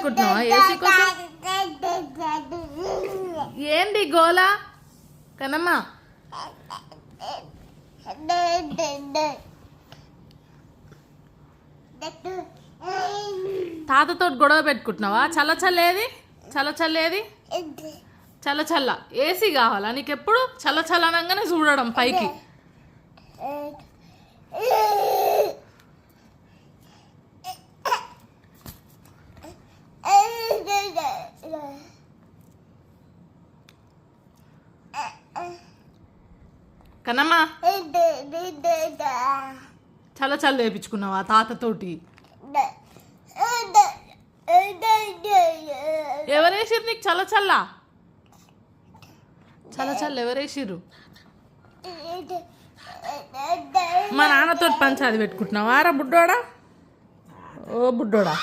పెట్టుకుంటున్నావా AC కోసం? ఏంది గోలా కనమ్మా? తాతతో గొడవ పెట్టుకుంటున్నావా? చల్ల చల్లేది, చల్ల చల్లేది, చల్ల చల్ల ఏసీ కావాలా నీకు? ఎప్పుడు చల్ల చల్లనంగానే చూడడం పైకి. కనమ్మా చల్ల చల్ల వేయించుకున్నావా తాతతోటి? ఎవరేసిర్రు నీకు చల్ల చల్ల? చల్ల చల్ల ఎవరేసిర్రు? మా నాన్నతో పంచాది పెట్టుకుంటున్నావా రా బుడ్డోడా? ఓ బుడ్డోడా.